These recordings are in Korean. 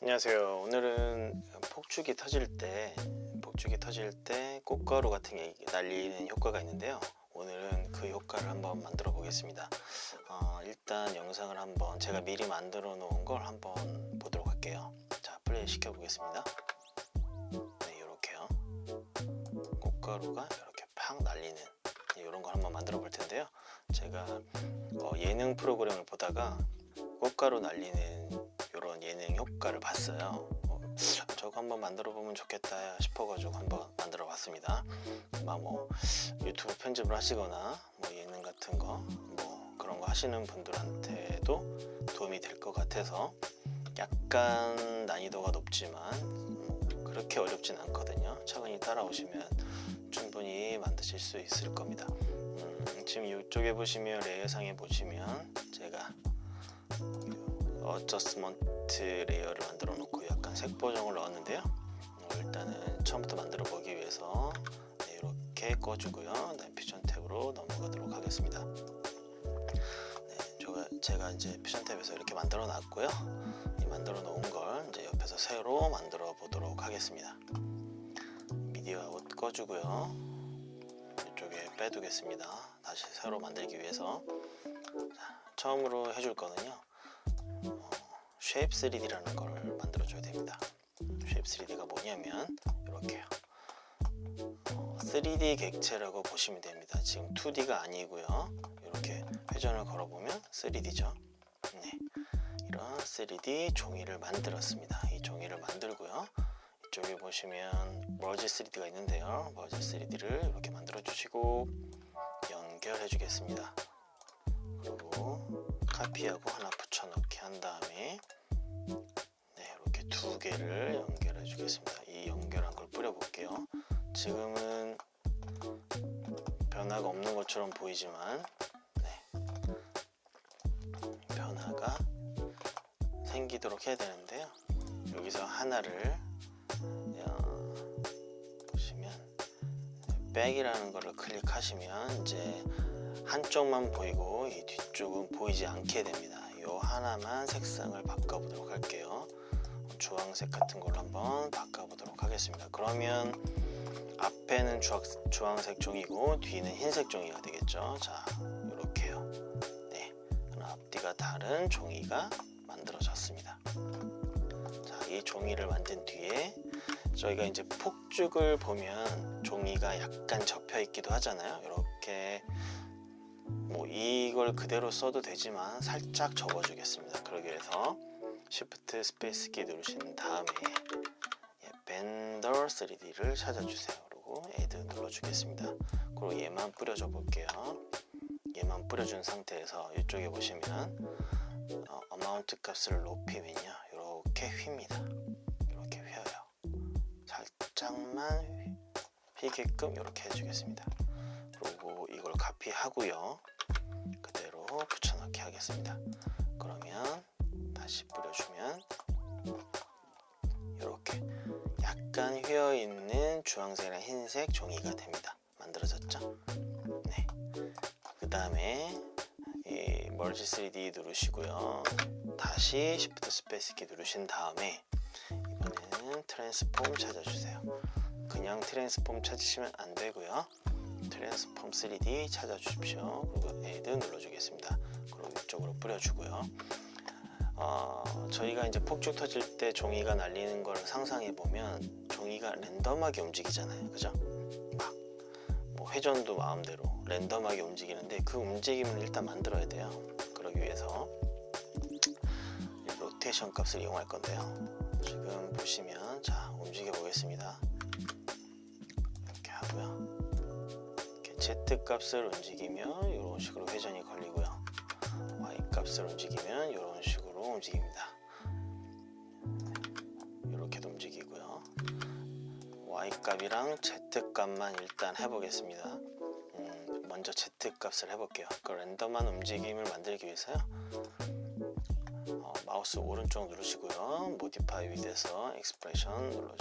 안녕하세요. 오늘은 폭죽이 터질 때 꽃가루 같은 게 날리는 효과가 있는데요. 오늘은 그 효과를 한번 만들어 보겠습니다. 일단 영상을 한번 제가 미리 만들어 놓은 걸 한번 보도록 할게요. 자, 플레이 시켜 보겠습니다. 네, 이렇게요. 꽃가루가 이렇게 팍 날리는 이런 걸 한번 만들어 볼 텐데요. 제가 예능 프로그램을 보다가 꽃가루 날리는 이런 예능 효과를 봤어요. 저거 한번 만들어 보면 좋겠다 싶어가지고 한번 만들어 봤습니다. 유튜브 편집을 하시거나 예능 같은 거 그런 거 하시는 분들한테도 도움이 될 것 같아서, 약간 난이도가 높지만 그렇게 어렵진 않거든요. 차분히 따라오시면 충분히 만드실 수 있을 겁니다. 지금 이쪽에 보시면 레이어상에 보시면 제가 어저스먼트 레이어를 만들어 놓고 약간 색 보정을 넣었는데요. 일단은 처음부터 만들어 보기 위해서 이렇게 꺼주고요. 다음 퓨전 탭으로 넘어가도록 하겠습니다. 제가 이제 퓨전 탭에서 이렇게 만들어 놨고요. 이 만들어 놓은 걸 이제 옆에서 새로 만들어 보도록 하겠습니다. 미디어 아웃 꺼주고요. 이쪽에 빼두겠습니다. 다시 새로 만들기 위해서. 처음으로 해줄 거는요, 쉐입 3D라는 걸 만들어 줘야 됩니다. 쉐입 3D가 뭐냐면 이렇게요. 3D 객체라고 보시면 됩니다. 지금 2D가 아니고요. 이렇게 회전을 걸어보면 3D죠. 네, 이런 3D 종이를 만들었습니다. 이 종이를 만들고요. 이쪽에 보시면 머지 3D가 있는데요. 머지 3D를 이렇게 만들어 주시고 연결해 주겠습니다. 그리고 카피하고 하나 붙여넣기 한 다음에 이렇게 두 개를 연결해 주겠습니다. 이 연결한 걸 뿌려 볼게요. 지금은 변화가 없는 것처럼 보이지만 변화가 생기도록 해야 되는데요. 여기서 하나를 보시면 백이라는 거를 클릭하시면 이제 한쪽만 보이고 이 뒤쪽은 보이지 않게 됩니다. 이 하나만 색상을 바꿔보도록 할게요. 주황색 같은 걸로 한번 바꿔보도록 하겠습니다. 그러면 앞에는 주황색 종이고 뒤는 흰색 종이가 되겠죠. 자, 이렇게요. 네, 앞뒤가 다른 종이가 만들어졌습니다. 자, 이 종이를 만든 뒤에 저희가 이제 폭죽을 보면 종이가 약간 접혀 있기도 하잖아요. 이렇게 이걸 그대로 써도 되지만 살짝 접어주겠습니다. 그러기 위해서 Shift 스페이스 키 누르신 다음에 벤더 3D를 찾아주세요. 그리고 Add 눌러주겠습니다. 그리고 얘만 뿌려줘 볼게요. 얘만 뿌려준 상태에서 이쪽에 보시면 어마운트 값을 높이면요, 이렇게 휩니다. 이렇게 휘어요. 살짝만 휘게끔 이렇게 해주겠습니다. 그리고 이걸 카피하고요, 그대로 붙여넣기 하겠습니다. 그러면 다시 뿌려주면 이렇게 약간 휘어있는 주황색이나 흰색 종이가 됩니다. 만들어졌죠? 네. 그 다음에 이 멀지 3D 누르시고요. 다시 Shift 스페이스 키 누르신 다음에 이번에는 트랜스폼 찾아주세요. 그냥 트랜스폼 찾으시면 안 되고요. 트랜스폼 3D 찾아주십시오. 그리고 Add 눌러주겠습니다. 그리고 이쪽으로 뿌려주고요. 저희가 이제 폭죽 터질 때 종이가 날리는 걸 상상해 보면 종이가 랜덤하게 움직이잖아요. 그죠? 회전도 마음대로 랜덤하게 움직이는데 그 움직임을 일단 만들어야 돼요. 그러기 위해서 로테이션 값을 이용할 건데요. 지금 보시면 자, 움직여 보겠습니다. 이렇게 하고요. Z 값을 움직이면 이런 식으로 회전이 걸리고요. Y 값을 움직이면 이런 식으로 움직입니다. 이렇게도 움직이고요. Y 값이랑 Z 값만 일단 해보겠습니다. 먼저 Z 값을 해볼게요. 그 랜덤한 움직임을 만들기 위해서요. 마우스 오른쪽 누르시고요. Modify With에서 Expression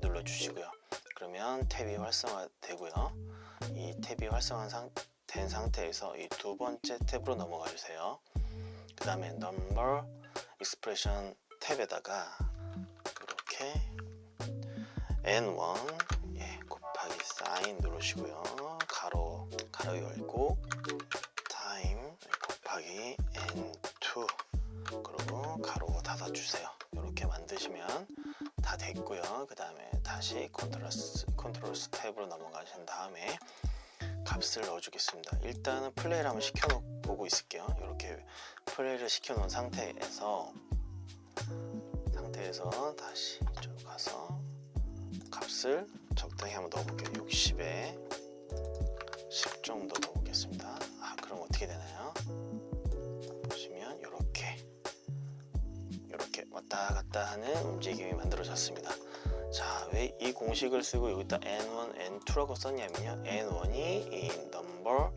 눌러주시고요. 그러면 탭이 활성화되고요. 이 탭이 활성화된 상태에서 이 두 번째 탭으로 넘어가 주세요. 그 다음에 Number Expression 탭에다가 이렇게 N1 곱하기 사인 누르시고요. 가로 열고 타임 곱하기 N2 그리고 가로 닫아주세요. 이렇게 만드시면 다 됐고요. 그 다음에 다시 컨트롤 탭으로 넘어가신 다음에 값을 넣어주겠습니다. 일단은 플레이를 한번 시켜보고 있을게요. 이렇게 플레이를 시켜놓은 상태에서 다시 이쪽 가서 값을 적당히 한번 넣어볼게요. 60에 10 정도 넣어보겠습니다. 그럼 어떻게 되나요? 보시면 이렇게 왔다 갔다 하는 움직임이 만들어졌습니다. 자, 왜 이 공식을 쓰고 여기다 N1, N2라고 썼냐면요. N1이 이 넘버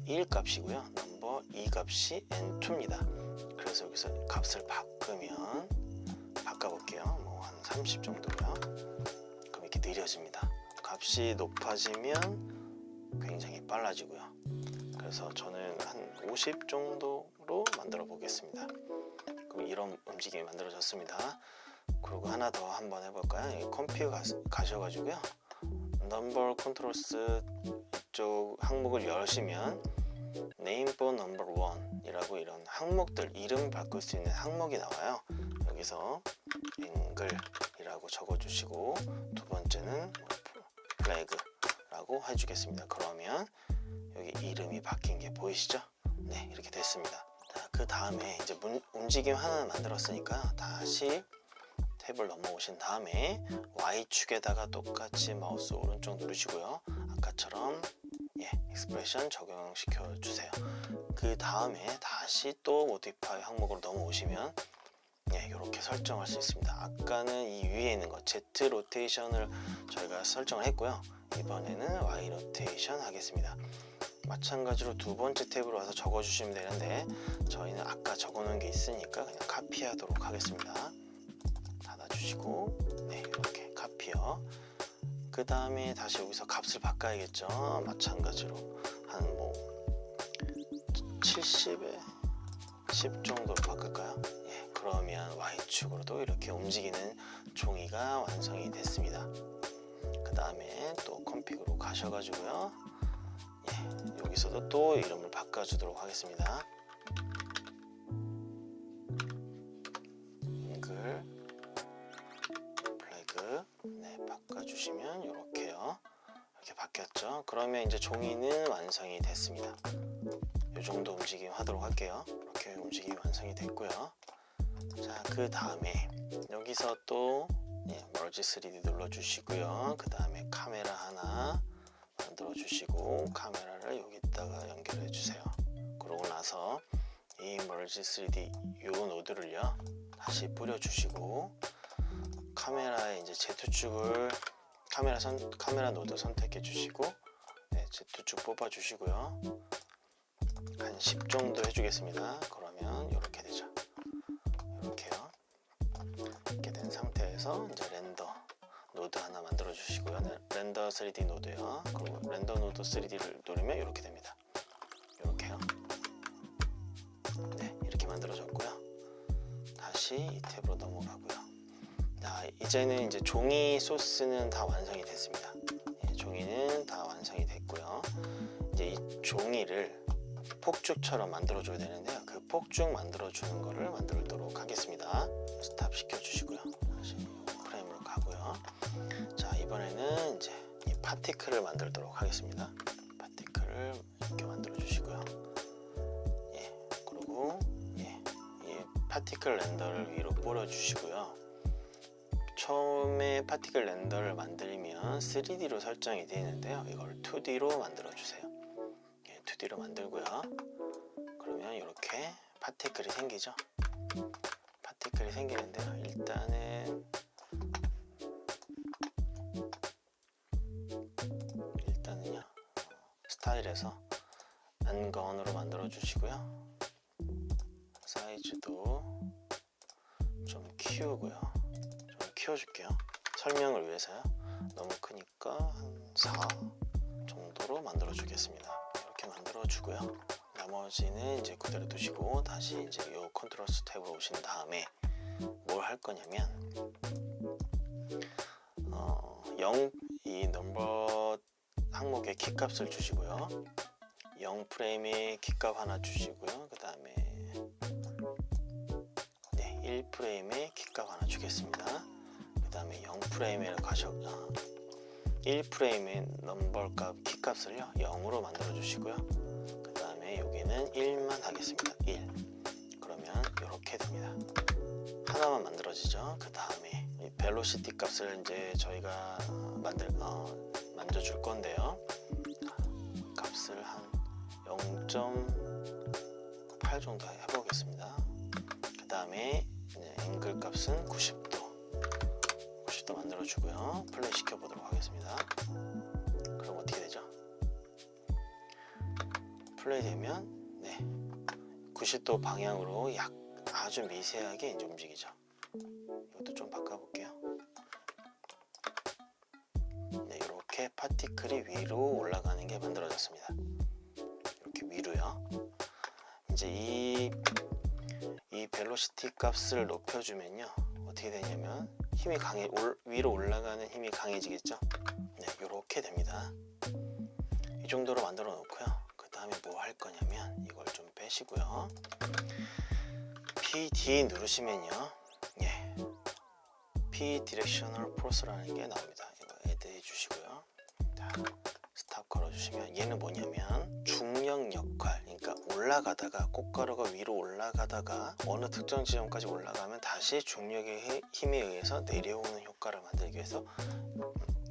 1 값이고요. 넘버 2 값이 N2입니다. 그래서 여기서 값을 바꿔볼게요. 뭐 한 30 정도요. 그럼 이렇게 느려집니다. 값이 높아지면 굉장히 빨라지고요. 그래서 저는 한 50 정도로 만들어 보겠습니다. 그럼 이런 움직임이 만들어졌습니다. 그리고 하나 더 한번 해볼까요? 컴피그 가셔가지고요. 넘버 컨트롤스 이쪽 항목을 열시면 네임 포 넘버 1이라고 이런 항목들 이름 바꿀 수 있는 항목이 나와요. 여기서 앵글이라고 적어주시고 두 번째는 플래그라고 해주겠습니다. 그러면 여기 이름이 바뀐 게 보이시죠? 네, 이렇게 됐습니다. 자, 그 다음에 이제 움직임 하나 만들었으니까 다시 탭을 넘어오신 다음에 Y축에다가 똑같이 마우스 오른쪽 누르시고요. 아까처럼 익스프레션 적용시켜 주세요. 그 다음에 다시 또 모디파이 항목으로 넘어오시면 이렇게 설정할 수 있습니다. 아까는 이 위에 있는 거 Z 로테이션을 저희가 설정을 했고요. 이번에는 Y 로테이션 하겠습니다. 마찬가지로 두 번째 탭으로 와서 적어주시면 되는데 저희는 아까 적어놓은 게 있으니까 그냥 카피하도록 하겠습니다. 닫아주시고 이렇게 카피요. 그 다음에 다시 여기서 값을 바꿔야겠죠. 마찬가지로 한 뭐 70에 10 정도로 바꿀까요? 그러면 Y축으로도 이렇게 움직이는 종이가 완성이 됐습니다. 그 다음에 또 컴피그로 가셔가지고요. 여기서도 또 이름을 바꿔주도록 하겠습니다. 앵글 플래그 바꿔주시면 이렇게요. 이렇게 바뀌었죠. 그러면 이제 종이는 완성이 됐습니다. 이 정도 움직임 하도록 할게요. 이렇게 움직임이 완성이 됐고요. 자, 그 다음에 여기서 또 멀지 3D 눌러주시고요. 그 다음에 카메라 하나 만들어 주시고 카메라를 여기다가 연결해 주세요. 그러고 나서 이 멀지 3D 요 노드를요 다시 뿌려 주시고 카메라에 이제 Z축을 카메라 노드 선택해 주시고 Z축 뽑아 주시고요. 한 10 정도 해주겠습니다. 그러면 이렇게 되죠. 이렇게요. 이렇게 된 상태에서 이제 렌더 노드 하나 만들어 주시고요. 렌더 3D 노드요. 그리고 렌더 노드 3D를 누르면 이렇게 됩니다. 이렇게요. 이렇게 만들어졌고요. 다시 이 탭으로 넘어가고요. 자, 이제는 이제 종이 소스는 다 완성이 됐습니다. 종이는 다 완성이 됐고요. 이제 이 종이를 폭죽처럼 만들어 줘야 되는데요. 그 폭죽 만들어 주는 거를 만들도록 하겠습니다. 스탑 시켜 주시고요. 다시 프레임으로 가고요. 자, 이번에는 이제 이 파티클을 만들도록 하겠습니다. 파티클을 이렇게 만들어 주시고요. 그리고 이 파티클 렌더를 위로 뿌려 주시고요. 처음에 파티클 렌더를 만들면 3D로 설정이 되어 있는데요. 이걸 2D로 만들어 주세요. 2D로 만들고요. 그러면 이렇게 파티클이 생기죠. 파티클이 생기는데요. 일단은요 스타일에서 안건으로 만들어 주시고요. 사이즈도 좀 키우고요. 좀 키워줄게요. 설명을 위해서요. 너무 크니까 한 4 정도로 만들어 주겠습니다. 이렇게 만들어 주고요. 나머지는 이제 그대로 두시고 다시 이제 이 컨트롤 탭으로 오신 다음에 뭘 할 거냐면 이 넘버 항목에 키값을 주시고요. 0 프레임에 키값 하나 주시고요. 그 다음에 1 프레임에 키값 하나 주겠습니다. 그 다음에 0 프레임에 1 프레임의 넘버 값 키값을요 0으로 만들어 주시고요. 그 다음에 여기는 1만 하겠습니다. 1. 그러면 이렇게 됩니다. 하나만 만들어지죠. 그 다음에 벨로시티 값을 이제 저희가 만져줄 건데요. 값을 한 0.8 정도 해보겠습니다. 그 다음에 앵글 값은 90도 만들어주고요. 플레이 시켜보도록 하겠습니다. 그럼 어떻게 되죠? 플레이 되면 90도 방향으로 아주 미세하게 이제 움직이죠. 이것도 좀 바꿔볼게요. 이렇게 파티클이 위로 올라가는 게 만들어졌습니다. 이렇게 위로요. 이제 이 벨로시티 값을 높여주면요 어떻게 되냐면 힘이 위로 올라가는 힘이 강해지겠죠. 이렇게 됩니다. 이 정도로 만들어 놓고요. 그 다음에 뭐 할 거냐면 이걸 좀 빼시고요. PD 누르시면요 P 디렉셔널 포스라는 게 나옵니다. 이거 애드 해주시고요. 자, 스탑 걸어주시면 얘는 뭐냐면 중력 역할, 그러니까 올라가다가 꽃가루가 위로 올라가다가 어느 특정 지점까지 올라가면 다시 중력의 힘에 의해서 내려오는 효과를 만들기 위해서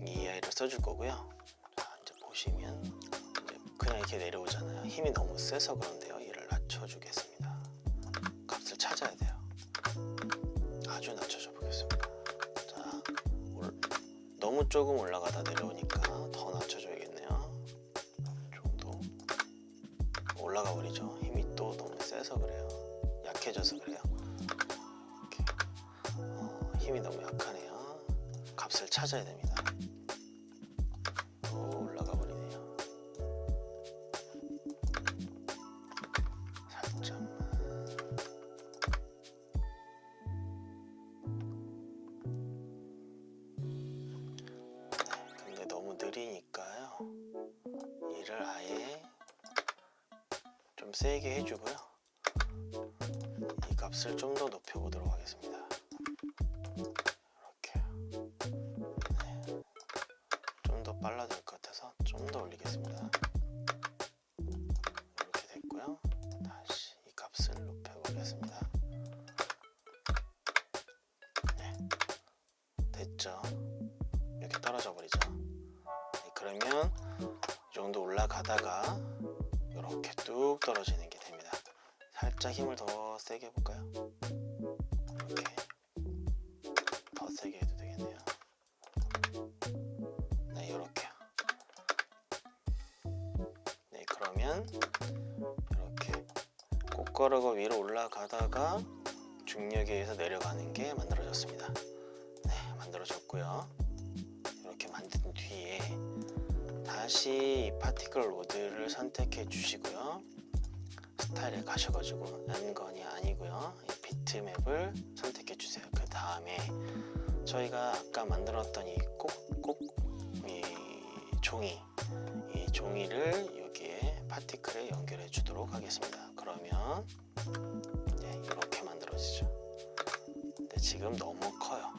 이 아이를 써줄 거고요. 자, 이제 보시면 이제 그냥 이렇게 내려오잖아요. 힘이 너무 세서 그런데요. 얘를 낮춰주겠습니다. 값을 찾아야 돼요. 아주 낮춰줘 보겠습니다. 자, 너무 조금 올라가다 내려오니까 더 낮춰줘야겠네요. 정도 올라가 버리죠. 힘이 또 너무 세서 그래요. 약해져서 그래요. 이렇게. 힘이 너무 약하네요. 값을 찾아야 됩니다. 또 올라가 버리네요. 살짝만. 근데 너무 느리니까요. 얘를 아예 좀 세게 해주고요. 이 값을 좀 더 높여보도록 하겠습니다. 이렇게. 좀 더 빨라질 것 같아서 좀 더 올리겠습니다. 이렇게 됐고요. 다시 이 값을 높여보겠습니다. 됐죠? 이렇게 떨어져 버리죠. 그러면 이 정도 올라가다가 이렇게 뚝 떨어지는 게 됩니다. 살짝 힘을 더 세게 해볼까요? 이렇게 더 세게 해도 되겠네요. 이렇게요. 그러면 이렇게 꽃가루가 위로 올라가다가 중력에 의해서 내려가는 게 만들어졌습니다. 만들어졌고요. 이렇게 만든 뒤에 다시 이 파티클 로드를 선택해 주시고요. 스타일에 가셔가지고 난건이 아니고요. 이 비트맵을 선택해 주세요. 그 다음에 저희가 아까 만들었던 이 종이를 여기에 파티클에 연결해 주도록 하겠습니다. 그러면 이렇게 만들어지죠. 근데 지금 너무 커요.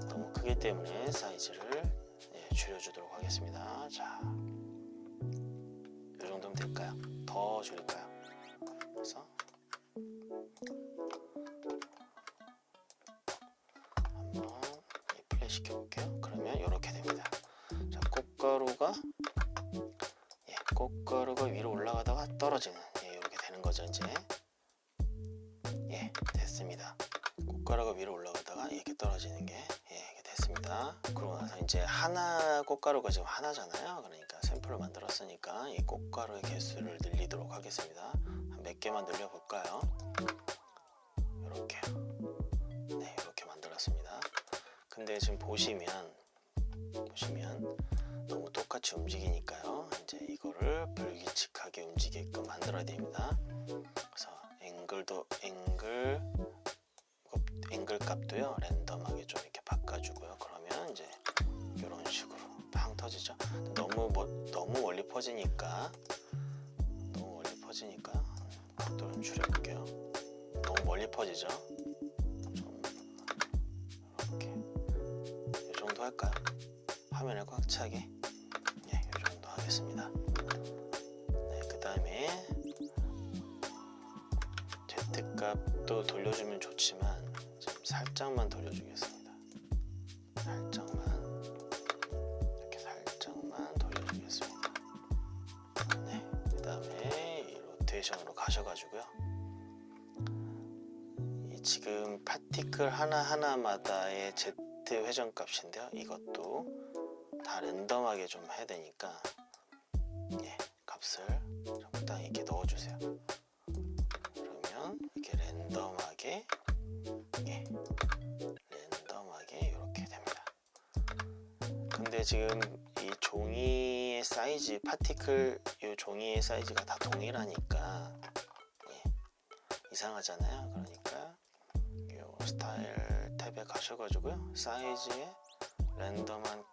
너무 크기 때문에 사이즈를 줄여주도록 하겠습니다. 자, 이 정도면 될까요? 더 줄일까요? 그래서 한번 플레이 시켜볼게요. 그러면 이렇게 됩니다. 자, 꽃가루가 위로 올라가다가 떨어지는 이렇게 되는 거죠. 이제 됐습니다. 꽃가루가 위로 올라가다가 이렇게 떨어지는 게 이렇게 됐습니다. 그러고 나서 이제 꽃가루가 지금 하나잖아요. 그러니까 샘플을 만들었으니까 이 꽃가루의 개수를 늘리도록 하겠습니다. 한 몇 개만 늘려볼까요? 이렇게요. 이렇게 만들었습니다. 근데 지금 보시면 너무 똑같이 움직이니까요. 이제 이거를 불규칙하게 움직이게끔 만들어야 됩니다. 그래서 앵글 값도요 랜덤하게 좀 이렇게 바꿔 바꿔주고요. 그러면 이제 이런 식으로 팡 터지죠. 너무 멀리 퍼지니까 각도를 좀 줄여볼게요. 너무 멀리 퍼지죠. 좀 이렇게 이 정도 할까요? 화면을 꽉 차게 이 정도 하겠습니다. 그 다음에 Z값도 돌려주면 좋지만 좀 살짝만 돌려주겠습니다. 이렇게 살짝만 돌려주겠습니다. 그 다음에 이 로테이션으로 가셔가지고요. 이 지금 파티클 하나하나마다의 Z 회전값인데요. 이것도 다 랜덤하게 좀 해야 되니까 값을 적당히 이렇게 넣어주세요. 그러면 이렇게 랜덤하게 이렇게 됩니다. 근데 지금 이 종이의 사이즈, 파티클 이 종이의 사이즈가 다 동일하니까 이상하잖아요. 그러니까 이 스타일 탭에 가셔가지고요. 사이즈에 랜덤한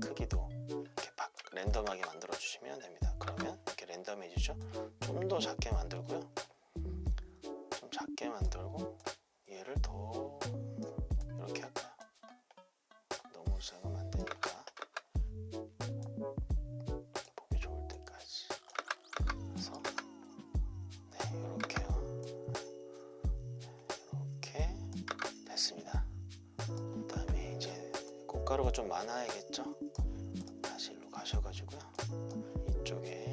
크기도 이렇게 랜덤하게 만들어 주시면 됩니다. 그러면 이렇게 랜덤해지죠. 좀 더 작게 만들고요. 좀 작게 만들고 얘를 더 이렇게 할까요? 너무 작으면 안 되니까 보기 좋을 때까지 해서 이렇게요. 이렇게 됐습니다. 그 다음에 이제 꽃가루가 좀 많아야겠죠? 다시 일로 가셔가지고요. 이쪽에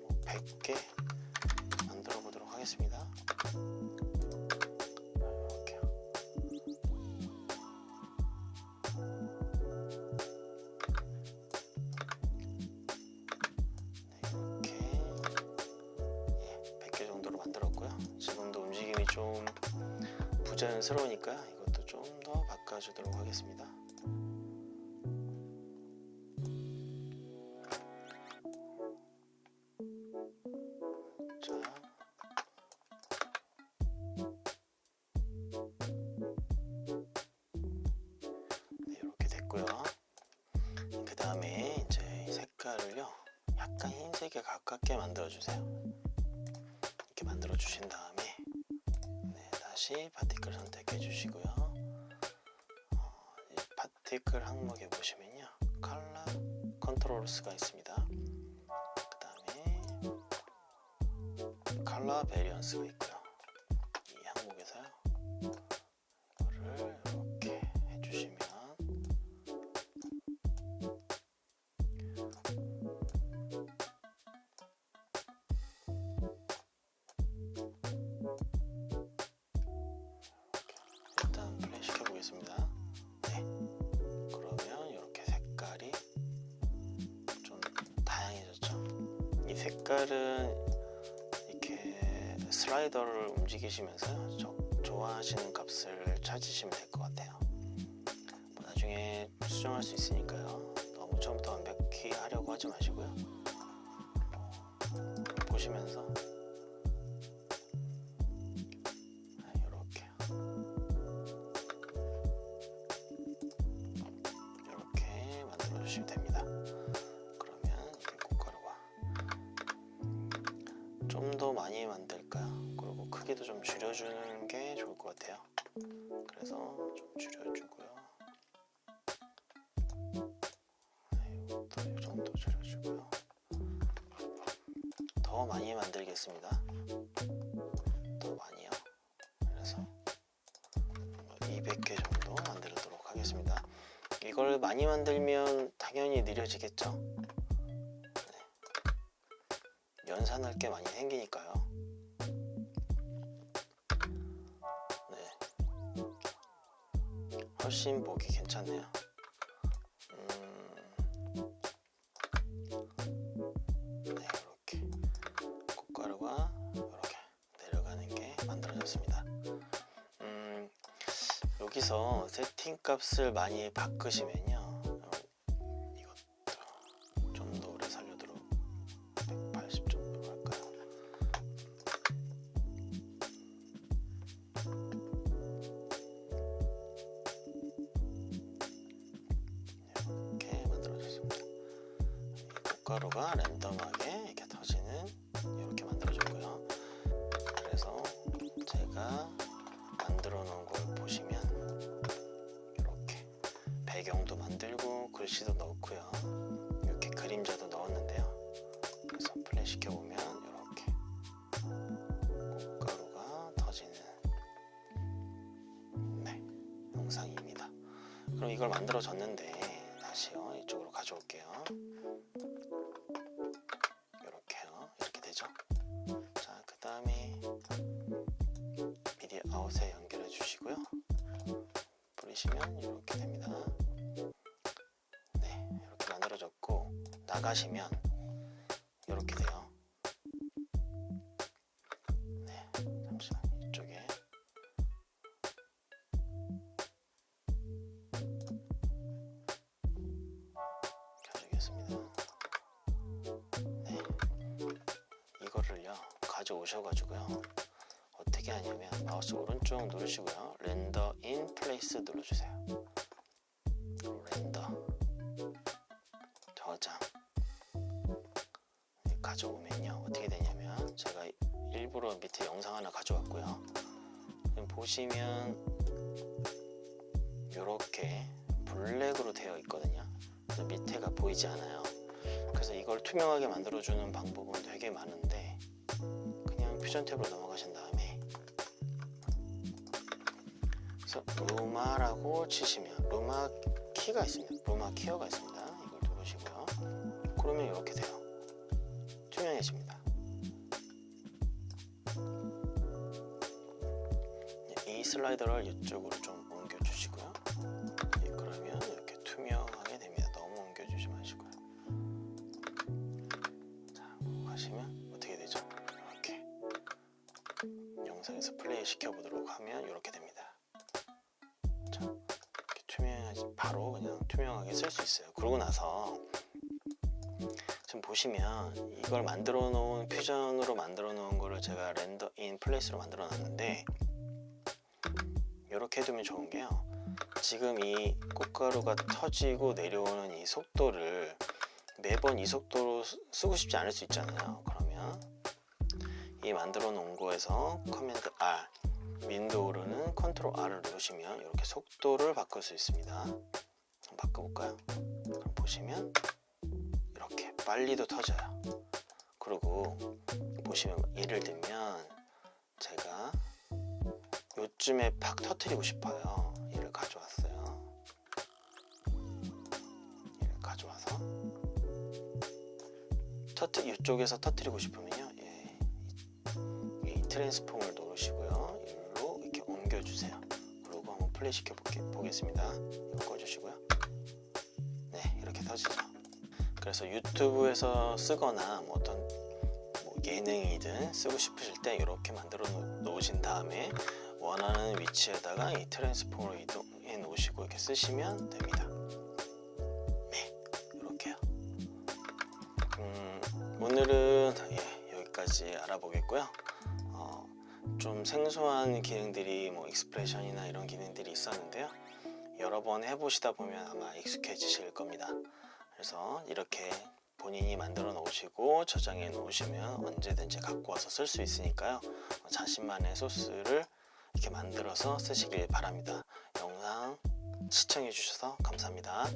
한 100개 만들어 보도록 하겠습니다. 이렇게요. 이렇게 100개 정도로 만들었고요. 지금도 움직임이 좀 부자연스러우니까 이것도 좀 더 바꿔주도록 하겠습니다. 이렇게 됐고요. 그 다음에 이제 이 색깔을요 약간 흰색에 가깝게 만들어 주세요. 이렇게 만들어 주신 다음에 다시 파티클 선택해 주시고요. 이 파티클 항목에 보시면요 컬러 컨트롤스가 있습니다. 그 다음에 컬러 베리언스가 있고요. 이 항목에서요 이거를 이렇게 해주시면 일단 플레이 시켜보겠습니다. 그러면 이렇게 색깔이 좀 다양해졌죠. 이 색깔은 이렇게 슬라이더를 움직이시면서 좋아하시는 값을 찾으시면 될 것 같아요. 나중에 수정할 수 있으니까요. 너무 처음부터 완벽히 하려고 하지 마시고요. 보시면서 이렇게 만들어 주시면 됩니다. 그러면 이렇게 꽃가루가 좀 더 많이 만들까요? 그리고 크기도 좀 줄여주는 게 좋을 것 같아요. 그래서 좀 줄여주고요. 이것도 이 정도 줄여주고요. 더 많이 만들겠습니다. 더 많이요. 그래서 200개 정도 만들도록 하겠습니다. 이걸 많이 만들면 당연히 느려지겠죠. 연산할 게 많이 생기니까요. 훨씬 보기 괜찮네요. 이렇게 꽃가루가 이렇게 내려가는 게 만들어졌습니다. 여기서 세팅 값을 많이 바꾸시면요, 이것도 좀 더 오래 살려도록 180 정도로 할까요? 꽃가루가 랜덤하게 이렇게 터지는 이렇게 만들어줬고요. 그래서 제가 만들어 놓은 걸 보시면 이렇게 배경도 만들고 글씨도 넣고요. 이렇게 그림자도 넣었는데요. 그래서 플레이 시켜보면 이렇게 꽃가루가 터지는 영상입니다. 그럼 이걸 만들어졌는데 다시요 이쪽으로 가져올게요. 이렇게요. 이렇게 되죠. 자, 그 다음에 미디어 아웃에 연결해 주시고요. 뿌리시면 이렇게 됩니다. 네, 이렇게 만들어졌고 나가시면 이렇게 돼요. 네, 잠시만 이쪽에 켜주겠습니다. 네, 이거를요 가져오셔가지고요 어떻게 하냐면 마우스 오른쪽 누르시고요 렌더 인 플레이스 눌러주세요. 렌더 저장 가져오면요 어떻게 되냐면 제가 일부러 밑에 영상 하나 가져왔고요. 보시면 이렇게 블랙으로 되어 있거든요. 그래서 밑에가 보이지 않아요. 그래서 이걸 투명하게 만들어주는 방법은 되게 많은데 그냥 퓨전 탭으로 넘어가신 다음에 그래서 루마라고 치시면 루마 키가 있습니다. 루마 키어가 있습니다. 이걸 누르시고요. 그러면 이렇게 돼요. 투명해집니다. 이 슬라이더를 이쪽으로 좀 옮겨주시고요. 그러면 이렇게 투명하게 됩니다. 너무 옮겨주지 마시고요. 자, 하시면 어떻게 되죠? 이렇게 영상에서 플레이 시켜보도록 하면 이렇게 됩니다. 자, 이렇게 투명하지 바로 그냥 투명하게 쓸 수 있어요. 그러고 나서 지금 보시면 이걸 만들어 놓은 퓨전으로 만들어 놓은 거를 제가 렌더 인 플레이스로 만들어 놨는데 이렇게 해두면 좋은 게요. 지금 이 꽃가루가 터지고 내려오는 이 속도를 매번 이 속도로 쓰고 싶지 않을 수 있잖아요. 그러면 이 만들어 놓은 거에서 커맨드 R, 윈도우로는 컨트롤 R을 누르시면 이렇게 속도를 바꿀 수 있습니다. 한번 바꿔볼까요? 그럼 보시면 이렇게 빨리도 터져요. 그리고 보시면 예를 들면 제가 요쯤에 팍 터뜨리고 싶어요. 얘를 가져왔어요. 얘를 가져와서 이쪽에서 터뜨리고 싶으면요. 이 트랜스폼을 누르시고요. 일로 이렇게 옮겨주세요. 그리고 한번 플레이 시켜 보겠습니다. 이거 꺼주시고요. 네, 이렇게 터지죠. 그래서 유튜브에서 쓰거나 뭐 어떤 예능이든 쓰고 싶으실 때 이렇게 만들어 놓으신 다음에 원하는 위치에다가 이 트랜스폼을 이동해 놓으시고 이렇게 쓰시면 됩니다. 네, 이렇게요. 오늘은 여기까지 알아보겠고요. 좀 생소한 기능들이 뭐 익스프레션이나 이런 기능들이 있었는데요. 여러 번 해보시다 보면 아마 익숙해지실 겁니다. 그래서 이렇게 본인이 만들어 놓으시고 저장해 놓으시면 언제든지 갖고 와서 쓸 수 있으니까요. 자신만의 소스를 이렇게 만들어서 쓰시길 바랍니다. 영상 시청해 주셔서 감사합니다.